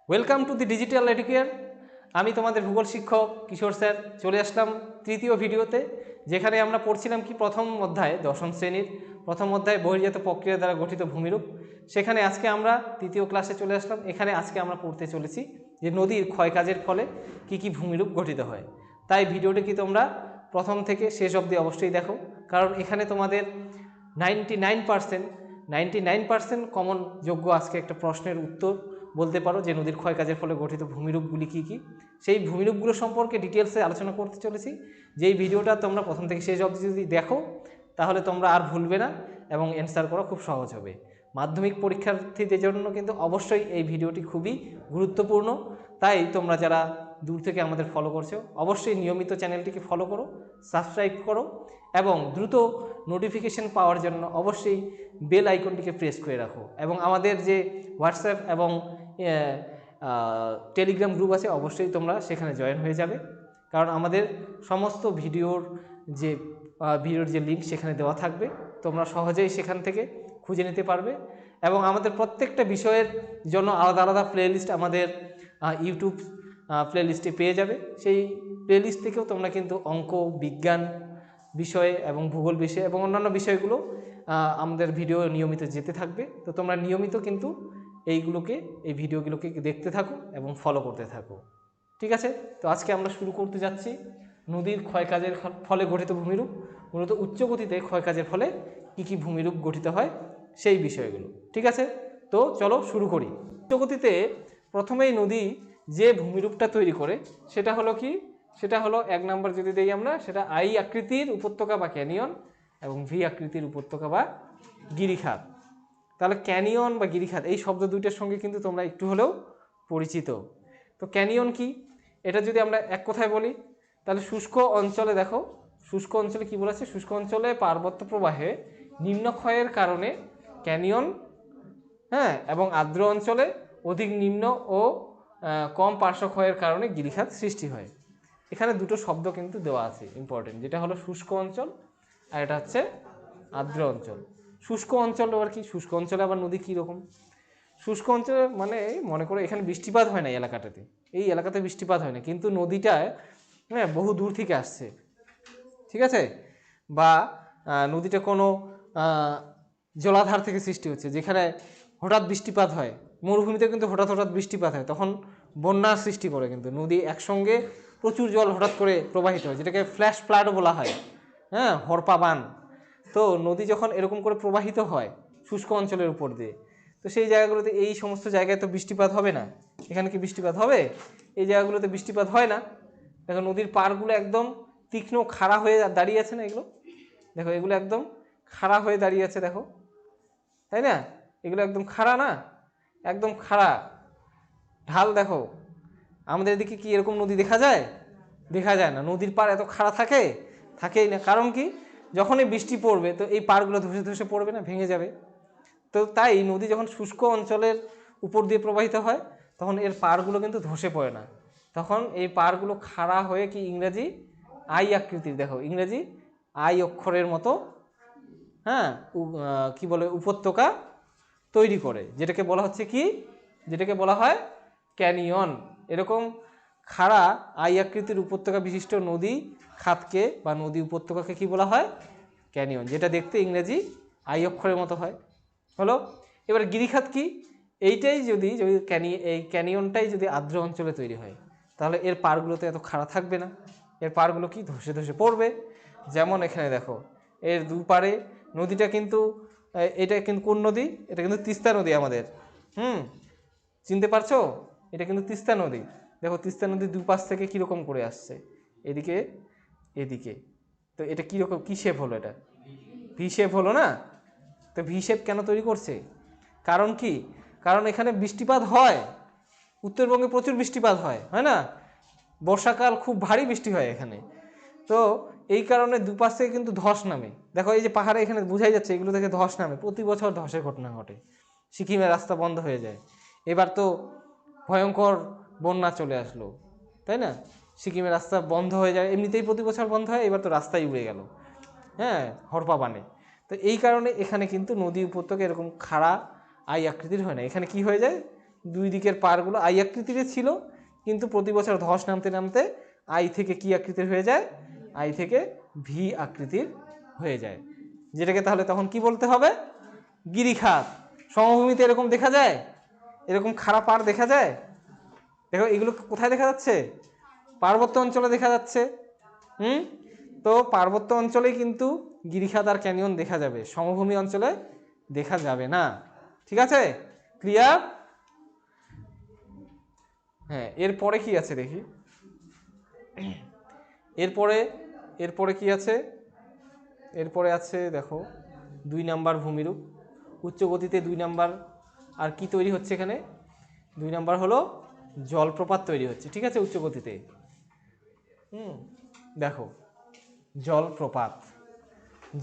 Welcome to the digital educare. আমি তোমাদের ভূগোল শিক্ষক কিশোর স্যার চলে আসলাম তৃতীয় ভিডিওতে, যেখানে আমরা পড়ছিলাম কি প্রথম অধ্যায় দশম শ্রেণীর প্রথম অধ্যায় বহির্জাত প্রক্রিয়া দ্বারা গঠিত ভূমিরূপ। সেখানে আজকে আমরা তৃতীয় ক্লাসে চলে আসলাম। এখানে আজকে আমরা পড়তে চলেছি যে নদীর ক্ষয়কাজের ফলে কি কি ভূমিরূপ গঠিত হয়। তাই ভিডিওটি কি তোমরা প্রথম থেকে শেষ অবধি অবশ্যই দেখো, কারণ এখানে তোমাদের 99% কমন যোগ্য আজকে একটা প্রশ্নের উত্তর বলতে পারো যে নদীর ক্ষয়কাজের ফলে গঠিত ভূমিরূপগুলি কী কী। সেই ভূমিরূপগুলো সম্পর্কে ডিটেলসে আলোচনা করতে চলেছি। যেই ভিডিওটা তোমরা প্রথম থেকে শেষ অবধি যদি দেখো তাহলে তোমরা আর ভুলবে না এবং অ্যান্সার করা খুব সহজ হবে। মাধ্যমিক পরীক্ষার্থীদের জন্য কিন্তু অবশ্যই এই ভিডিওটি খুবই গুরুত্বপূর্ণ। তাই তোমরা যারা দূর থেকে আমাদের ফলো করছো অবশ্যই নিয়মিত চ্যানেলটিকে ফলো করো, সাবস্ক্রাইব করো এবং দ্রুত নোটিফিকেশন পাওয়ার জন্য অবশ্যই বেল আইকনটিকে প্রেস করে রাখো। এবং আমাদের যে হোয়াটসঅ্যাপ এবং টেলিগ্রাম গ্রুপ আছে অবশ্যই তোমরা সেখানে জয়েন হয়ে যাবে, কারণ আমাদের সমস্ত ভিডিওর যে লিঙ্ক সেখানে দেওয়া থাকবে। তোমরা সহজেই সেখান থেকে খুঁজে নিতে পারবে এবং আমাদের প্রত্যেকটা বিষয়ের জন্য আলাদা আলাদা প্লেলিস্ট আমাদের ইউটিউব প্লেলিস্টে পেয়ে যাবে। সেই প্লেলিস্ট থেকেও তোমরা কিন্তু অঙ্ক, বিজ্ঞান বিষয়ে এবং ভূগোল বিষয়ে এবং অন্যান্য বিষয়গুলো আমাদের ভিডিও নিয়মিত যেতে থাকবে। তো তোমরা নিয়মিত কিন্তু এই ভিডিওগুলোকে দেখতে থাকো এবং ফলো করতে থাকো। ঠিক আছে, তো আজকে আমরা শুরু করতে যাচ্ছি নদীর ক্ষয়কাজের ফলে গঠিত ভূমিরূপ। মূলত উচ্চ গতিতে ক্ষয়কাজের ফলে কী কী ভূমিরূপ গঠিত হয় সেই বিষয়গুলো। ঠিক আছে, তো চলো শুরু করি। উচ্চ গতিতে প্রথমেই নদী যে ভূমিরূপটা তৈরি করে সেটা হলো কি, সেটা হলো এক নাম্বার যদি দেই আমরা, সেটা আই আকৃতির উপত্যকা বা ক্যানিয়ন এবং ভি আকৃতির উপত্যকা বা গিরিখাত। তাহলে ক্যানিয়ন বা গিরিখাত এই শব্দ দুইটার সঙ্গে কিন্তু তোমরা একটু হলেও পরিচিত। তো ক্যানিয়ন কি, এটা যদি আমরা এক কথায় বলি তাহলে শুষ্ক অঞ্চলে, দেখো শুষ্ক অঞ্চলে কি বলেছে, শুষ্ক অঞ্চলে পার্বত্য প্রবাহে নিম্নক্ষয়ের কারণে ক্যানিয়ন, হ্যাঁ, এবং আর্দ্র অঞ্চলে অধিক নিম্ন ও কম পার্শ্বক্ষয়ের কারণে গিরিখাত সৃষ্টি হয়। এখানে দুটো শব্দ কিন্তু দেওয়া আছে ইম্পর্টেন্ট, যেটা হলো শুষ্ক অঞ্চল আর এটা হচ্ছে আর্দ্র অঞ্চল। শুষ্ক অঞ্চল আবার কি, শুষ্ক অঞ্চলে আবার নদী কীরকম? শুষ্ক অঞ্চলে মানে মনে করো এখানে বৃষ্টিপাত হয় না, এলাকাটাতে এই এলাকাতে বৃষ্টিপাত হয় না, কিন্তু নদীটায় হ্যাঁ বহু দূর থেকে আসছে, ঠিক আছে, বা নদীটা কোনো জলাধার থেকে সৃষ্টি হচ্ছে, যেখানে হঠাৎ বৃষ্টিপাত হয়। মরুভূমিতে কিন্তু হঠাৎ হঠাৎ বৃষ্টিপাত হয়, তখন বন্যার সৃষ্টি করে, কিন্তু নদী একসঙ্গে প্রচুর জল হঠাৎ করে প্রবাহিত হয়, যেটাকে ফ্ল্যাশ ফ্লাডও বলা হয়, হ্যাঁ, হরপা বান। তো নদী যখন এরকম করে প্রবাহিত হয় শুষ্ক অঞ্চলের উপর দিয়ে, তো সেই জায়গাগুলোতে এই সমস্ত জায়গায় তো বৃষ্টিপাত হবে না। এখানে কি বৃষ্টিপাত হবে? এই জায়গাগুলোতে বৃষ্টিপাত হয় না। দেখো নদীর পাড়গুলো একদম তীক্ষ্ণ খাড়া হয়ে দাঁড়িয়ে আছে না, এগুলো দেখো, এগুলো একদম খাড়া হয়ে দাঁড়িয়ে আছে, দেখো, তাই না? এগুলো একদম খাড়া না, একদম খাড়া ঢাল। দেখো আমাদের এদিকে কি এরকম নদী দেখা যায়? দেখা যায় না। নদীর পাড় এত খাড়া থাকেই না। কারণ কি, যখনই বৃষ্টি পড়বে তো এই পাড়গুলো ধসে ধসে পড়বে না, ভেঙে যাবে। তো তাই নদী যখন শুষ্ক অঞ্চলের উপর দিয়ে প্রবাহিত হয় তখন এর পাড়গুলো কিন্তু ধসে পড়ে না, তখন এই পাড়গুলো খাড়া হয়ে কি ইংরেজি আই আকৃতির, দেখো ইংরেজি আই অক্ষরের মতো, হ্যাঁ, কি বলে উপত্যকা তৈরি করে, যেটাকে বলা হচ্ছে কি, যেটাকে বলা হয় ক্যানিয়ন। এরকম খাড়া আই আকৃতির উপত্যকা বিশিষ্ট নদী খাতকে বা নদী উপত্যকাকে কি বলা হয়? ক্যানিয়ন, যেটা দেখতে ইংরেজি আই অক্ষরের মতো হয়। হলো, এবার গিরিখাত কি? এইটাই যদি এই ক্যানিয়নটাই যদি আর্দ্র অঞ্চলে তৈরি হয় তাহলে এর পাড়গুলোতে এত খাড়া থাকবে না, এর পাড়গুলো কি ধসে ধসে পড়বে। যেমন এখানে দেখো এর দুপারে নদীটা কিন্তু, এটা কিন্তু কোন নদী? এটা কিন্তু তিস্তা নদী আমাদের, চিনতে পারছো? এটা কিন্তু তিস্তা নদী। দেখো তিস্তা নদীর দুপাশ থেকে কীরকম করে আসছে, এদিকে এদিকে। তো এটা কীরকম, কী শেপ হলো? এটা ভি শেপ হলো না? তো ভি শেপ কেন তৈরি করছে? কারণ কি, কারণ এখানে বৃষ্টিপাত হয়, উত্তরবঙ্গে প্রচুর বৃষ্টিপাত হয় না? বর্ষাকাল খুব ভারী বৃষ্টি হয় এখানে। তো এই কারণে দুপাশ থেকে কিন্তু ধস নামে। দেখো এই যে পাহাড়ে এখানে বোঝাই যাচ্ছে, এগুলো থেকে ধস নামে, প্রতি বছর ধসের ঘটনা ঘটে। সিকিমের রাস্তা বন্ধ হয়ে যায়, এবার তো ভয়ঙ্কর বন্যা চলে আসলো, তাই না? সিকিমের রাস্তা বন্ধ হয়ে যায়, এমনিতেই প্রতি বছর বন্ধ হয়, এবার তো রাস্তাই উড়ে গেল, হ্যাঁ, হরপা বানে। তো এই কারণে এখানে কিন্তু নদী উপত্যকা এরকম খাড়া আই আকৃতির হয় না, এখানে কি হয়ে যায়, দুই দিকের পাড়গুলো আই আকৃতির ছিল, কিন্তু প্রতি বছর ধস নামতে নামতে আই থেকে কি আকৃতির হয়ে যায়, আই থেকে ভি আকৃতির হয়ে যায়, যেটাকে তাহলে তখন কি বলতে হবে, গিরিখাত। সমভূমিতে এরকম দেখা যায়, এরকম খাড়া পাড় দেখা যায়, দেখো এগুলো কোথায় দেখা যাচ্ছে, পার্বত্য অঞ্চলে দেখা যাচ্ছে। তো পার্বত্য অঞ্চলেই কিন্তু গিরিখাত আর ক্যানিয়ন দেখা যাবে, সমভূমি অঞ্চলে দেখা যাবে না। ঠিক আছে, ক্লিয়ার? হ্যাঁ, এরপরে কি আছে দেখি, এরপরে কি আছে, এরপরে আছে দেখো 2 নাম্বার ভূমিরূপ। উচ্চ গতিতে 2 নাম্বার আর কি তৈরি হচ্ছে এখানে, 2 নাম্বার হলো জলপ্রপাত তৈরি হচ্ছে। ঠিক আছে, উচ্চ গতিতে দেখো জলপ্রপাত,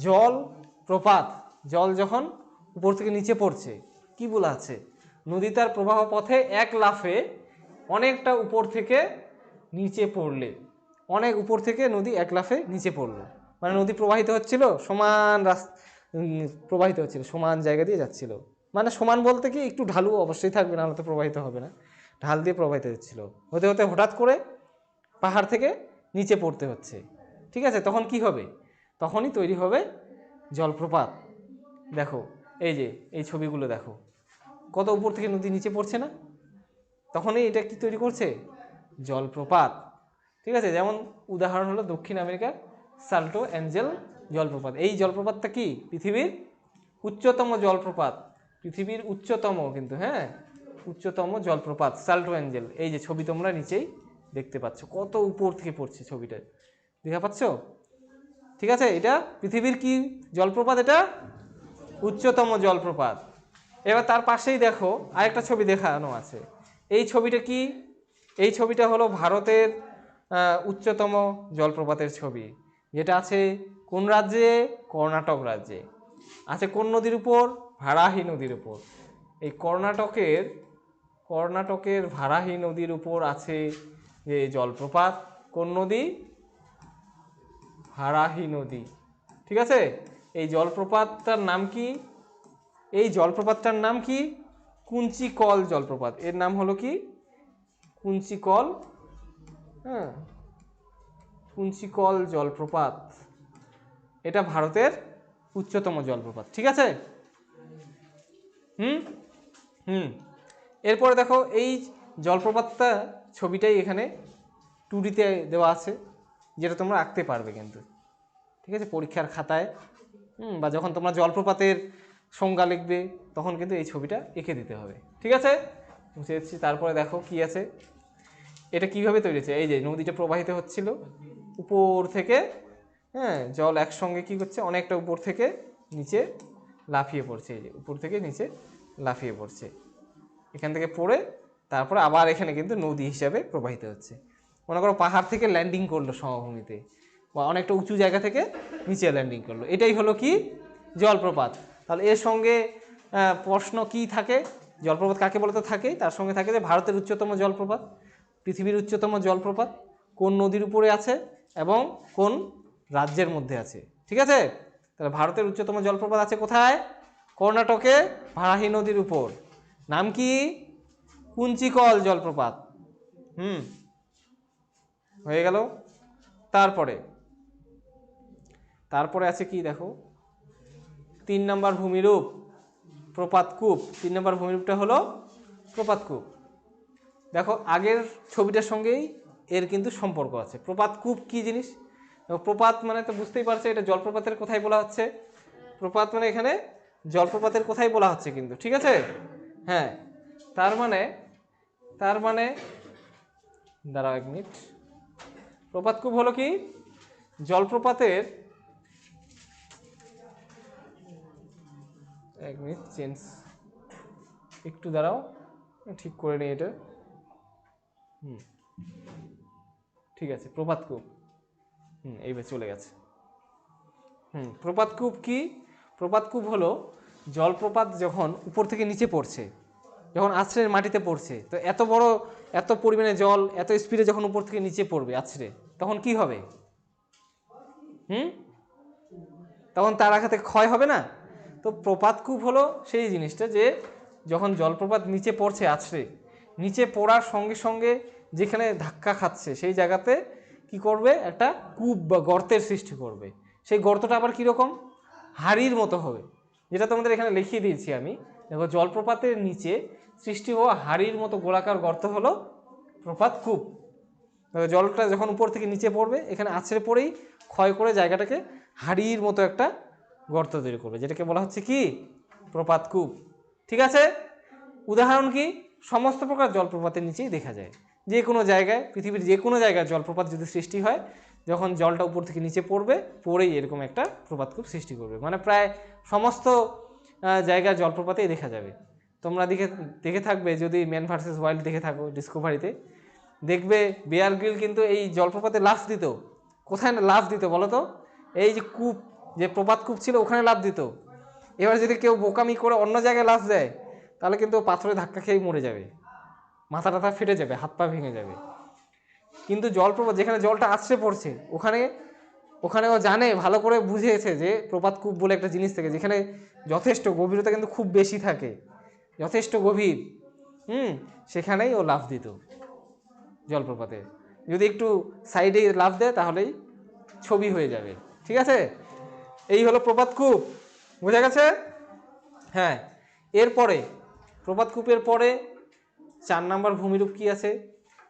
জলপ্রপাত, জল যখন উপর থেকে নিচে পড়ছে, কি বলা আছে, নদী তার প্রবাহ পথে এক লাফে অনেকটা উপর থেকে নিচে পড়লে, অনেক উপর থেকে নদী এক লাফে নিচে পড়লো, মানে নদী প্রবাহিত হচ্ছিল সমান প্রবাহিত হচ্ছিল, সমান জায়গা দিয়ে যাচ্ছিল, মানে সমান বলতে কি একটু ঢালু অবশ্যই থাকবে, না হলে তো প্রবাহিত হবে না, ঢাল দিয়ে প্রবাহিত হচ্ছিল, হতে হতে হঠাৎ করে পাহাড় থেকে নিচে পড়তে হচ্ছে। ঠিক আছে, তখন কি হবে, তখনই তৈরি হবে জলপ্রপাত। দেখো এই যে এই ছবিগুলো দেখো, কত উপর থেকে নদী নিচে পড়ছে না, তখনই এটা কি তৈরি করছে, জলপ্রপাত। ঠিক আছে, যেমন উদাহরণ হলো দক্ষিণ আমেরিকার সাল্টো অ্যাঞ্জেল জলপ্রপাত। এই জলপ্রপাতটা কি পৃথিবীর উচ্চতম জলপ্রপাত, পৃথিবীর উচ্চতম কিন্তু, হ্যাঁ উচ্চতম জলপ্রপাত সাল্টো অ্যাঞ্জেল। এই যে ছবি তোমরা নিচেই দেখতে পাচ্ছ, কত উপর থেকে পড়ছে, ছবিটা দেখা পাচ্ছ। ঠিক আছে, এটা পৃথিবীর কি জলপ্রপাত, এটা উচ্চতম জলপ্রপাত। এবার তার পাশেই দেখো আরেকটা ছবি দেখানো আছে, এই ছবিটা কি, এই ছবিটা হলো ভারতের উচ্চতম জলপ্রপাতের ছবি, যেটা আছে কোন রাজ্যে, কর্ণাটক রাজ্যে আছে। কোন নদীর উপর, ভারাহি নদীর উপর। এই কর্ণাটকের ভারাহি নদীর উপর আছে যে জলপ্রপাত, কোন নদী, ভারাহি নদী। ঠিক আছে, এই জলপ্রপাতটার নাম কি, এই জলপ্রপাতটার নাম কি, কুঞ্চিকল জলপ্রপাত। এর নাম হলো কি, কুঞ্চিকল, হ্যাঁ কুঞ্চিকল জলপ্রপাত, এটা ভারতের উচ্চতম জলপ্রপাত। ঠিক আছে, এরপরে দেখো এই জলপ্রপাতটা ছবিটাই এখানে 2Dতে দেওয়া আছে, যেটা তোমরা আঁকতে পারবে কিন্তু। ঠিক আছে, পরীক্ষার খাতায় বা যখন তোমরা জলপ্রপাতের সংজ্ঞা লিখবে তখন কিন্তু এই ছবিটা এঁকে দিতে হবে। ঠিক আছে, বুঝে যাচ্ছি। তারপরে দেখো কি আছে, এটা কিভাবে তৈরি হচ্ছে, এই যে নদীটা প্রবাহিত হচ্ছিল উপর থেকে, হ্যাঁ জল একসঙ্গে কি করছে, অনেকটা উপর থেকে নিচে লাফিয়ে পড়ছে, এই যে উপর থেকে নিচে লাফিয়ে পড়ছে, এখান থেকে পড়ে তারপরে আবার এখানে কিন্তু নদী হিসাবে প্রবাহিত হচ্ছে। মনে করো পাহাড় থেকে ল্যান্ডিং করলো সমভূমিতে, বা অনেকটা উঁচু জায়গা থেকে নিচে ল্যান্ডিং করলো, এটাই হলো কি জলপ্রপাত। তাহলে এর সঙ্গে প্রশ্ন কি থাকে, জলপ্রপাত কাকে বলতে থাকে, তার সঙ্গে থাকে যে ভারতের উচ্চতম জলপ্রপাত, পৃথিবীর উচ্চতম জলপ্রপাত কোন নদীর উপরে আছে এবং কোন রাজ্যের মধ্যে আছে। ঠিক আছে, তাহলে ভারতের উচ্চতম জলপ্রপাত আছে কোথায়, কর্ণাটকে ভারাহি নদীর উপর, নাম কি, কুঞ্চিকল জলপ্রপাত। হয়ে গেল। তারপরে আছে কি দেখো, 3 নম্বর ভূমিরূপ প্রপাতকূপ। 3 নম্বর ভূমিরূপটা হলো প্রপাতকূপ। দেখো আগের ছবিটার সঙ্গেই এর কিন্তু সম্পর্ক আছে। প্রপাতকূপ কি জিনিস, প্রপাত মানে তো বুঝতেই পারছো, এটা জলপ্রপাতের কোথায় বলা হচ্ছে, প্রপাত মানে এখানে জলপ্রপাতের কোথায় বলা হচ্ছে কিন্তু। ঠিক আছে, হ্যাঁ তার মানে দাঁড়াও 1 মিনিট, প্রপাতকূপ হলো কি জলপ্রপাতের, 1 মিনিট চেঞ্জ, একটু দাঁড়াও ঠিক করে নিই এটা। ঠিক আছে, প্রপাতকূপ, এইবার চলে গেছে। প্রপাতকূপ কি, প্রপাতকূপ হলো জলপ্রপাত যখন উপর থেকে নিচে পড়ছে, যখন আছড়ে মাটিতে পড়ছে, তো এত বড় এত পরিমাণে জল এত স্পিডে যখন উপর থেকে নিচে পড়বে আছড়ে, তখন কি হবে, তখন তার আঘাতে ক্ষয় হবে না। তো প্রপাতকূপ হলো সেই জিনিসটা যে যখন জলপ্রপাত নিচে পড়ছে আছড়ে, নিচে পড়ার সঙ্গে সঙ্গে যেখানে ধাক্কা খাচ্ছে সেই জায়গাতে কি করবে, একটা কূপ বা গর্তের সৃষ্টি করবে। সেই গর্তটা আবার কীরকম, হাড়ির মতো হবে, যেটা তোমাদের এখানে লিখিয়ে দিয়েছি আমি। দেখো জলপ্রপাতের নিচে সৃষ্টি হওয়া হাড়ির মতো গোলাকার গর্ত হলো প্রপাত কূপ। জলটা যখন উপর থেকে নিচে পড়বে, এখানে আছড়ে পড়েই ক্ষয় করে জায়গাটাকে হাড়ির মতো একটা গর্ত তৈরি করবে, যেটাকে বলা হচ্ছে কি প্রপাত কূপ। ঠিক আছে, উদাহরণ কি, সমস্ত প্রকার জলপ্রপাতের নিচেই দেখা যায়। যে কোনো জায়গায়, পৃথিবীর যে কোনো জায়গায় জলপ্রপাত যদি সৃষ্টি হয়, যখন জলটা উপর থেকে নিচে পড়বে, পড়েই এরকম একটা প্রপাত কূপ সৃষ্টি করবে। মানে প্রায় সমস্ত জায়গায় জলপ্রপাতেই দেখা যাবে। তোমরা দেখে থাকবে, যদি ম্যান ভার্সেস ওয়াইল্ড দেখে থাকো ডিসকভারিতে, দেখবে বেয়ার গ্রিল কিন্তু এই জলপ্রপাতে লাফ দিত। কোথায় লাফ দিত বলো তো? এই যে কূপ, যে প্রপাত কূপ ছিল ওখানে লাফ দিত। এবার যদি কেউ বোকামি করে অন্য জায়গায় লাফ দেয়, তাহলে কিন্তু পাথরে ধাক্কা খেয়ে মরে যাবে, মাথা টাথা ফেটে যাবে, হাত পা ভেঙে যাবে। কিন্তু জলপ্রপাত যেখানে জলটা আছড়ে পড়ছে, ওখানে ও জানে, ভালো করে বুঝেছে যে প্রপাত কূপ বলে একটা জিনিস থাকে, যেখানে যথেষ্ট গভীরতা কিন্তু খুব বেশি থাকে, যথেষ্ট গভীর। সেখানেই ও লাফ দিত জলপ্রপাতে। যদি একটু সাইডে লাফ দেয় তাহলেই ছবি হয়ে যাবে। ঠিক আছে, এই হলো প্রপাত কূপ, বোঝা গেছে? হ্যাঁ, এরপরে প্রপাত কূপের পরে 4 নম্বর ভূমিরূপ কি আছে?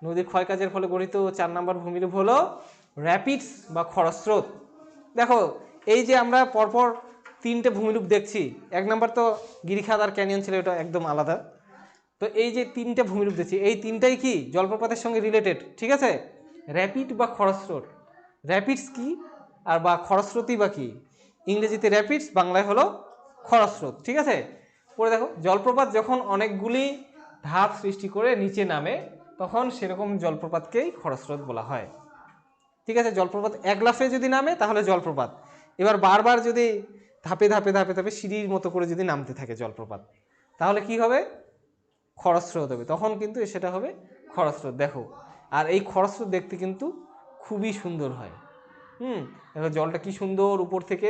নদীর ক্ষয়কাজের ফলে গঠিত 4 নম্বর ভূমিরূপ হলো র্যাপিডস বা খরস্রোত। দেখো, এই যে আমরা পরপর 3টে ভূমিরূপ দেখছি, 1 নম্বর তো গিরিখাত আর ক্যানিয়ন ছিল, এটা একদম আলাদা। তো এই যে 3টে ভূমিরূপ দেখছি, এই 3টাই কি জলপ্রপাতের সঙ্গে রিলেটেড। ঠিক আছে, র্যাপিড বা খরস্রোত। র্যাপিডস কি আর বা খরস্রোতই বা কি? ইংরেজিতে র্যাপিডস, বাংলায় হলো খরস্রোত। ঠিক আছে, পরে দেখো, জলপ্রপাত যখন অনেকগুলি ধাপ সৃষ্টি করে নিচে নামে, তখন সেরকম জলপ্রপাতকেই খরস্রোত বলা হয়। ঠিক আছে, জলপ্রপাত এক লাফে যদি নামে তাহলে জলপ্রপাত। এবার বারবার যদি ধাপে ধাপে ধাপে ধাপে সিঁড়ির মতো করে যদি নামতে থাকে জলপ্রপাত, তাহলে কি হবে? খরস্রোত হবে, তখন কিন্তু সেটা হবে খরস্রোত। দেখো, আর এই খরস্রোত দেখতে কিন্তু খুবই সুন্দর হয়। দেখো জলটা কি সুন্দর উপর থেকে,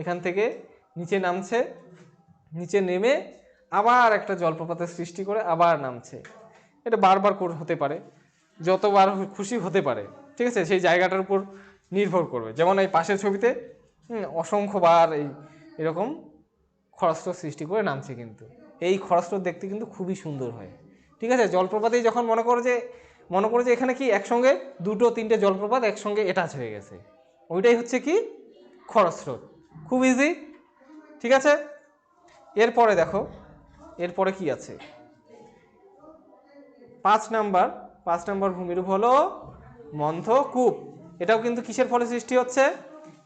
এখান থেকে নিচে নামছে, নিচে নেমে আবার একটা জলপ্রপাতের সৃষ্টি করে আবার নামছে। এটা বারবার হতে পারে, যতবার খুশি হতে পারে। ঠিক আছে, সেই জায়গাটার উপর নির্ভর করবে। যেমন এই পাশের ছবিতে অসংখ্যবার এরকম খরস্রোত সৃষ্টি করে নামছে, কিন্তু এই খরস্রোত দেখতে কিন্তু খুবই সুন্দর হয়। ঠিক আছে, জলপ্রপাতেই যখন মনে করো যে এখানে কি একসঙ্গে 2-3টে জলপ্রপাত একসঙ্গে অ্যাটাচ হয়ে গেছে, ওইটাই হচ্ছে কি খরস্রোত। খুব ইজি। ঠিক আছে, এরপরে দেখো, এরপরে কি আছে? 5 নাম্বার ভূমিরূপ হলো মন্থকূপ। এটাও কিন্তু কিসের ফলে সৃষ্টি হচ্ছে?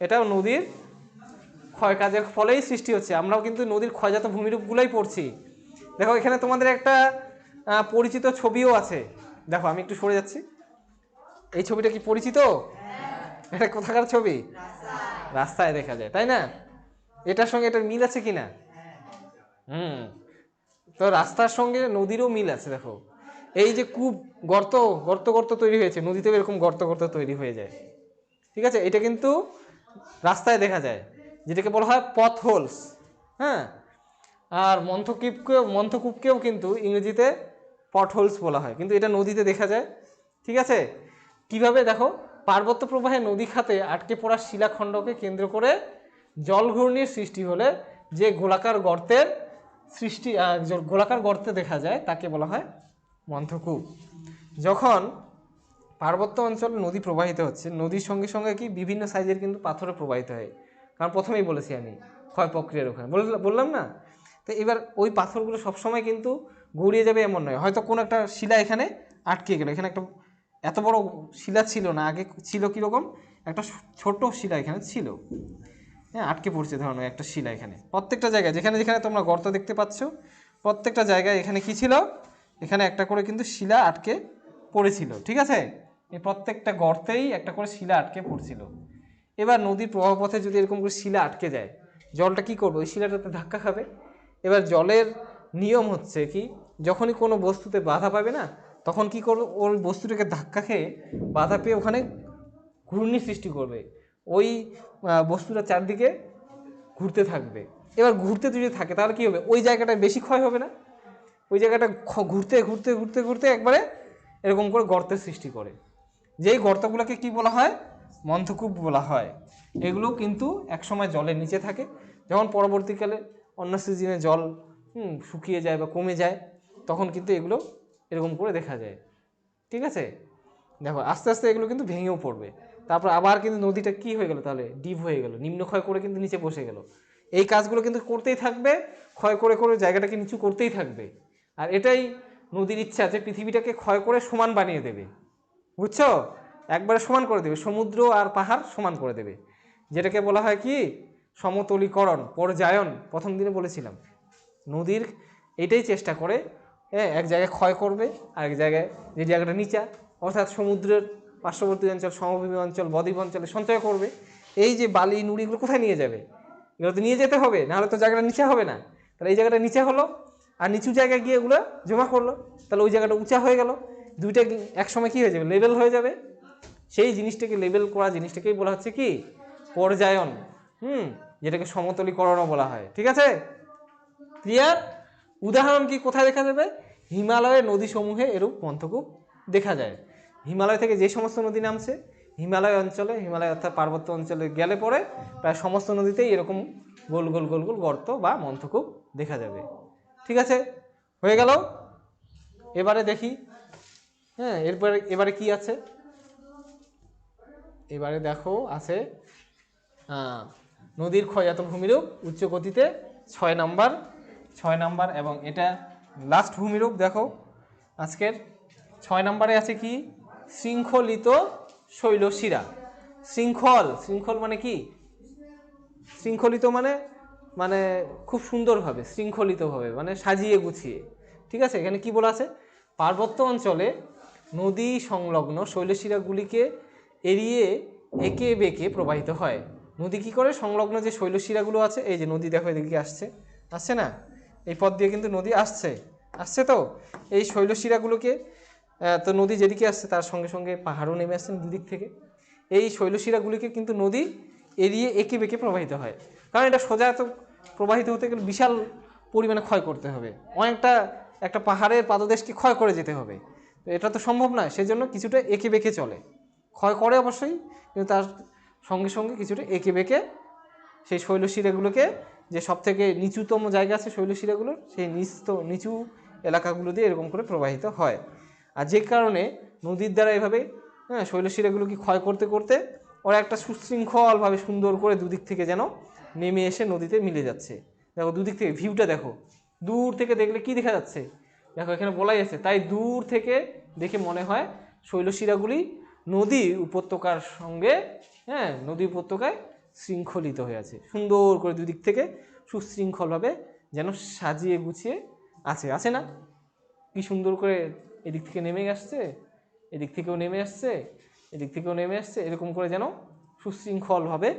এটাও নদীর ক্ষয়কাজের ফলেই সৃষ্টি হচ্ছে। আমরাও কিন্তু নদীর ক্ষয়জাত ভূমিরূপগুলোই পড়ছি। দেখো, এখানে তোমাদের একটা পরিচিত ছবিও আছে। দেখো, আমি একটু সরে যাচ্ছি। এই ছবিটা কি পরিচিত? এটা কোথাকার ছবি? রাস্তায় দেখা যায়, তাই না? এটার সঙ্গে এটার মিল আছে কিনা? তো রাস্তার সঙ্গে নদীরও মিল আছে। দেখো, এই যে কূপ, গর্ত গর্ত গর্ত তৈরি হয়েছে, নদীতেও এরকম গর্ত গর্ত তৈরি হয়ে যায়। ঠিক আছে, এটা কিন্তু রাস্তায় দেখা যায়, যেটাকে বলা হয় পথ হোলস। হ্যাঁ, আর মন্থকূপকেও কিন্তু ইংরেজিতে পট হোলস বলা হয়, কিন্তু এটা নদীতে দেখা যায়। ঠিক আছে, কিভাবে? দেখো, পার্বত্য প্রবাহে নদী খাতে আটকে পড়া শিলাখণ্ডকে কেন্দ্র করে জলঘূর্ণির সৃষ্টি হলে যে গোলাকার গর্তে দেখা যায়, তাকে বলা হয় মন্থকূপ। যখন পার্বত্য অঞ্চলে নদী প্রবাহিত হচ্ছে, নদীর সঙ্গে সঙ্গে কি বিভিন্ন সাইজের কিন্তু পাথরে প্রবাহিত হয়। কারণ প্রথমেই বলেছি আমি, ক্ষয় প্রক্রিয়ার ওখানে বললাম না? তো এবার ওই পাথরগুলো সবসময় কিন্তু গড়িয়ে যাবে এমন নয়। হয়তো কোনো একটা শিলা এখানে আটকে গেল, এখানে একটা এত বড় শিলা ছিল না, আগে ছিল কীরকম, একটা ছোট শিলা এখানে ছিল, হ্যাঁ, আটকে পড়ছে ধরনের একটা শিলা এখানে। প্রত্যেকটা জায়গায় যেখানে যেখানে তোমরা গর্ত দেখতে পাচ্ছ, প্রত্যেকটা জায়গায় এখানে কি ছিল, এখানে একটা করে কিন্তু শিলা আটকে পড়েছিল। ঠিক আছে, এই প্রত্যেকটা গর্তেই একটা করে শিলা আটকে পড়ছিল। এবার নদীর প্রবাহপথে যদি এরকম করে শিলা আটকে যায়, জলটা কি করবে? ওই শিলাটাতে ধাক্কা খাবে। এবার জলের নিয়ম হচ্ছে কি, যখনই কোনো বস্তুতে বাধা পাবে না, তখন কি করবে? ওই বস্তুটাকে ধাক্কা খেয়ে বাধা পেয়ে ওখানে ঘূর্ণি সৃষ্টি করবে, ওই বস্তুটা চারদিকে ঘুরতে থাকবে। এবার ঘুরতে যদি থাকে তাহলে কি হবে? ওই জায়গাটায় বেশি ক্ষয় হবে না? ওই জায়গাটা ঘুরতে ঘুরতে ঘুরতে ঘুরতে একবারে এরকম করে গর্তের সৃষ্টি করে। যেই গর্তগুলোকে কি বলা হয়? মন্থকূপ বলা হয়। এগুলো কিন্তু একসময় জলের নিচে থাকে, যখন পরবর্তীকালে অন্য সিজনে জল শুকিয়ে যায় বা কমে যায়, তখন কিন্তু এগুলো এরকম করে দেখা যায়। ঠিক আছে, দেখো আস্তে আস্তে এগুলো কিন্তু ভেঙেও পড়বে। তারপর আবার কিন্তু নদীটা কি হয়ে গেল, তাহলে ডিপ হয়ে গেল, নিম্নক্ষয় করে কিন্তু নিচে বসে গেল। এই কাজগুলো কিন্তু করতেই থাকবে, ক্ষয় করে করে জায়গাটাকে নিচু করতেই থাকবে। আর এটাই নদীর ইচ্ছা, যে পৃথিবীটাকে ক্ষয় করে সমান বানিয়ে দেবে। বুঝছো? একবারে সমান করে দেবে, সমুদ্র আর পাহাড় সমান করে দেবে, যেটাকে বলা হয় কি সমতলীকরণ, পর্যায়ন। প্রথম দিনে বলেছিলাম নদীর এটাই চেষ্টা করে, হ্যাঁ, এক জায়গায় ক্ষয় করবে আর এক জায়গায় যে জায়গাটা নিচা, অর্থাৎ সমুদ্রের পার্শ্ববর্তী অঞ্চল, সমভূমি অঞ্চল, বদ্বীপ অঞ্চলে সঞ্চয় করবে। এই যে বালি নুড়িগুলো কোথায় নিয়ে যাবে? এগুলো তো নিয়ে যেতে হবে, নাহলে তো জায়গাটা নিচা হবে না। তাহলে এই জায়গাটা নিচা হলো, আর নিচু জায়গায় গিয়ে এগুলো জমা করলো, তাহলে ওই জায়গাটা উঁচা হয়ে গেল। দুইটা একসময় কী হয়ে যাবে? লেভেল হয়ে যাবে। সেই জিনিসটাকে লেভেল করা জিনিসটাকেই বলা হচ্ছে কি পর্যায়ন, যেটাকে সমতলীকরণও বলা হয়। ঠিক আছে, ক্লিয়ার? উদাহরণ কি কোথায় দেখা যাবে? হিমালয়ের নদীসমূহে এরূপ মন্থকূপ দেখা যায়। হিমালয় থেকে যে সমস্ত নদী নামছে, হিমালয় অঞ্চলে, হিমালয় অর্থাৎ পার্বত্য অঞ্চলে গেলে পরে প্রায় সমস্ত নদীতেই এরকম গোল গোল গোল গোল গর্ত বা মন্থকূপ দেখা যাবে। ঠিক আছে, হয়ে গেল। এবারে দেখি, হ্যাঁ, এবারে কি আছে? এবারে দেখো আছে নদীর ক্ষয়জাত ভূমিরূপ উচ্চ গতিতে 6 নাম্বার, এবং এটা লাস্ট ভূমিরূপ। দেখো আজকের 6 নাম্বারে আছে কি? শৃঙ্খলিত শৈলশিরা। শৃঙ্খল মানে কি? শৃঙ্খলিত মানে মানে খুব সুন্দরভাবে, শৃঙ্খলিতভাবে মানে সাজিয়ে গুছিয়ে। ঠিক আছে, এখানে কি বলা আছে? পার্বত্য অঞ্চলে নদী সংলগ্ন শৈলশিরাগুলিকে এড়িয়ে এঁকে বেঁকে প্রবাহিত হয়। নদী কি করে? সংলগ্ন যে শৈলশিরাগুলো আছে, এই যে নদী দেখো এদিকে আসছে না? এই পথ দিয়ে কিন্তু নদী আসছে তো এই শৈলশিরাগুলোকে, তো নদী যেদিকে আসছে তার সঙ্গে সঙ্গে পাহাড়ও নেমে আসছে দুদিক থেকে। এই শৈলশিরাগুলিকে কিন্তু নদী এড়িয়ে এঁকে বেঁকে প্রবাহিত হয়, কারণ এটা সোজা তো প্রবাহিত হতে গেলে বিশাল পরিমাণে ক্ষয় করতে হবে, অনেকটা একটা পাহাড়ের পাদদেশকে ক্ষয় করে যেতে হবে। তো এটা তো সম্ভব নয়, সেজন্য কিছুটা এঁকে বেঁকে চলে, ক্ষয় করে অবশ্যই, কিন্তু তার সঙ্গে সঙ্গে কিছুটা এঁকে বেঁকে সেই শৈলশিরাগুলোকে, যে সব থেকে নিচুতম জায়গা আছে শৈলশিরাগুলোর, সেই নিচু এলাকাগুলো দিয়ে এরকম করে প্রবাহিত হয়। আর যে কারণে নদীর দ্বারা এভাবে, হ্যাঁ, শৈলশিরাগুলোকে ক্ষয় করতে করতে ওরা একটা সুশৃঙ্খলভাবে সুন্দর করে দুদিক থেকে যেন নেমে এসে নদীতে মিলে যাচ্ছে। দেখো দুদিক থেকে ভিউটা দেখো, দূর থেকে দেখলে কি দেখা যাচ্ছে? দেখো এখানে বলাই আছে, তাই দূর থেকে দেখে মনে হয় শৈলশিরাগুলি নদী উপত্যকার সঙ্গে, হ্যাঁ, নদী উপত্যকায় শৃঙ্খলিত হয়ে আছে, সুন্দর করে দুদিক থেকে সুশৃঙ্খলভাবে যেন সাজিয়ে গুছিয়ে আছে না? কি সুন্দর করে এদিক থেকে নেমে আসছে, এদিক থেকেও নেমে আসছে, এদিক থেকেও নেমে আসছে, এরকম করে যেন সুশৃঙ্খলভাবে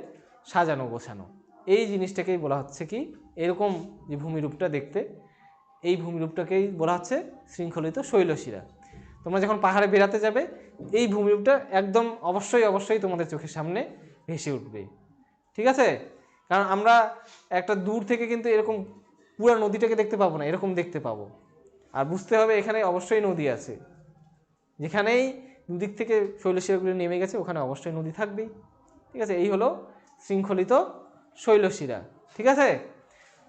সাজানো গোছানো। এই জিনিসটাকেই বলা হচ্ছে কি, এরকম যে ভূমিরূপটা দেখতে, এই ভূমিরূপটাকেই বলা হচ্ছে শৃঙ্খলিত শৈলশিরা। তোমরা যখন পাহাড়ে বেড়াতে যাবে, এই ভূমিরূপটা একদম অবশ্যই তোমাদের চোখের সামনে ভেসে উঠবে। ঠিক আছে, কারণ আমরা একটা দূর থেকে কিন্তু এরকম পুরো নদীটাকে দেখতে পাবো না, এরকম দেখতে পাবো। আর বুঝতে হবে এখানে অবশ্যই নদী আছে, যেখানেই দুদিক থেকে শৈলশিরাগুলো নেমে গেছে ওখানে অবশ্যই নদী থাকবেই। ঠিক আছে, এই হলো শৃঙ্খলিত শৈলশিরা। ঠিক আছে,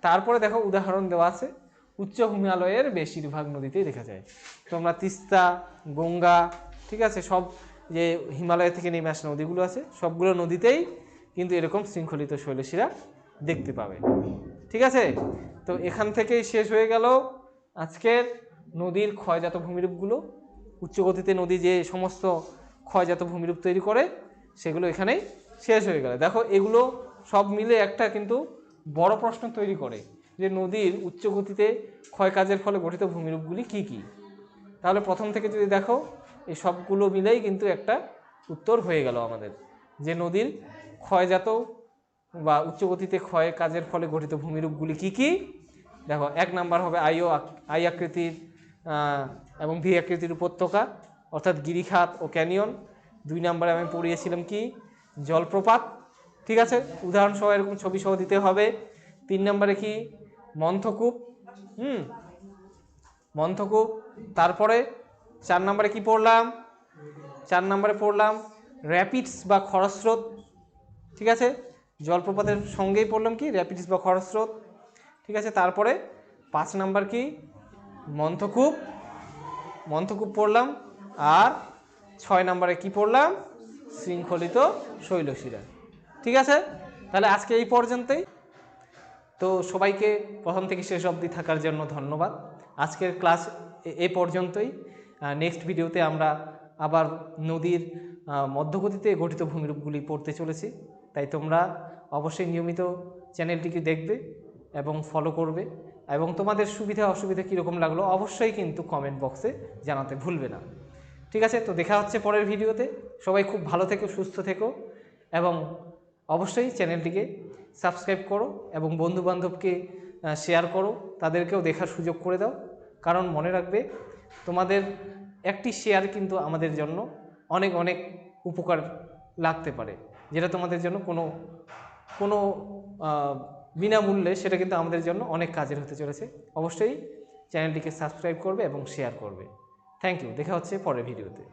তারপরে দেখো উদাহরণ দেওয়া আছে, উচ্চ হিমালয়ের বেশিরভাগ নদীতেই দেখা যায়। তোমরা তিস্তা, গঙ্গা, ঠিক আছে, সব যে হিমালয় থেকে নেমে আসা নদীগুলো আছে সবগুলো নদীতেই কিন্তু এরকম শৃঙ্খলিত শৈলশিরা দেখতে পাবে। ঠিক আছে, তো এখান থেকেই শেষ হয়ে গেল আজকের নদীর ক্ষয়জাত ভূমিরূপগুলো। উচ্চগতিতে নদী যে সমস্ত ক্ষয়জাত ভূমিরূপ তৈরি করে সেগুলো এখানেই শেষ হয়ে গেল। দেখো এগুলো সব মিলে একটা কিন্তু বড় প্রশ্ন তৈরি করে, যে নদীর উচ্চগতিতে ক্ষয়কাজের ফলে গঠিত ভূমিরূপগুলি কি কি। তাহলে প্রথম থেকে যদি দেখো এই সবগুলো মিলেই কিন্তু একটা উত্তর হয়ে গেল আমাদের, যে নদীর ক্ষয়জাত বা উচ্চগতিতে ক্ষয় কাজের ফলে গঠিত ভূমিরূপগুলি কি কি। দেখো 1 নাম্বার হবে আই আকৃতির এবং ভি আকৃতির উপত্যকা, অর্থাৎ গিরিখাত ও ক্যানিয়ন। 2 নাম্বারে আমি পড়িয়েছিলাম কি জলপ্রপাত। ঠিক আছে, উদাহরণ সহ এরকম ছবি সহ দিতে হবে। 3 নাম্বারে কি মন্থকূপ। মন্থকূপ। তারপরে 4 নম্বরে কি পড়লাম? 4 নম্বরে পড়লাম র্যাপিডস বা খরস্রোত, ঠিক আছে, জলপ্রপাতের সঙ্গেই পড়লাম কি র্যাপিডস বা খরস্রোত, ঠিক আছে। তারপরে 5 নম্বর কি মন্থকূপ, মন্থকূপ পড়লাম। আর 6 নম্বরে কি পড়লাম? শৃঙ্খলিত শৈলশিরা, ঠিক আছে। তাহলে আজকে এই পর্যন্তই। তো সবাইকে প্রথম থেকে শেষ অবধি থাকার জন্য ধন্যবাদ। আজকের ক্লাস এ পর্যন্তই। নেক্সট ভিডিওতে আমরা আবার নদীর মধ্যগতিতে গঠিত ভূমিরূপগুলি পড়তে চলেছি। তাই তোমরা অবশ্যই নিয়মিত চ্যানেলটিকে দেখবে এবং ফলো করবে, এবং তোমাদের সুবিধা অসুবিধা কীরকম লাগলো অবশ্যই কিন্তু কমেন্ট বক্সে জানাতে ভুলবে না, ঠিক আছে। তো দেখা হচ্ছে পরের ভিডিওতে। সবাই খুব ভালো থেকো, সুস্থ থেকো, এবং অবশ্যই চ্যানেলটিকে সাবস্ক্রাইব করো এবং বন্ধুবান্ধবকে শেয়ার করো, তাদেরকেও দেখার সুযোগ করে দাও। কারণ মনে রাখবে, তোমাদের একটি শেয়ার কিন্তু আমাদের জন্য অনেক অনেক উপকার লাগতে পারে, যেটা তোমাদের জন্য কোনো বিনামূল্যে সেটা কিন্তু আমাদের জন্য অনেক কাজের হতে চলেছে। অবশ্যই চ্যানেলটিকে সাবস্ক্রাইব করবে এবং শেয়ার করবে। Thank you. দেখা হচ্ছে পরের ভিডিওতে।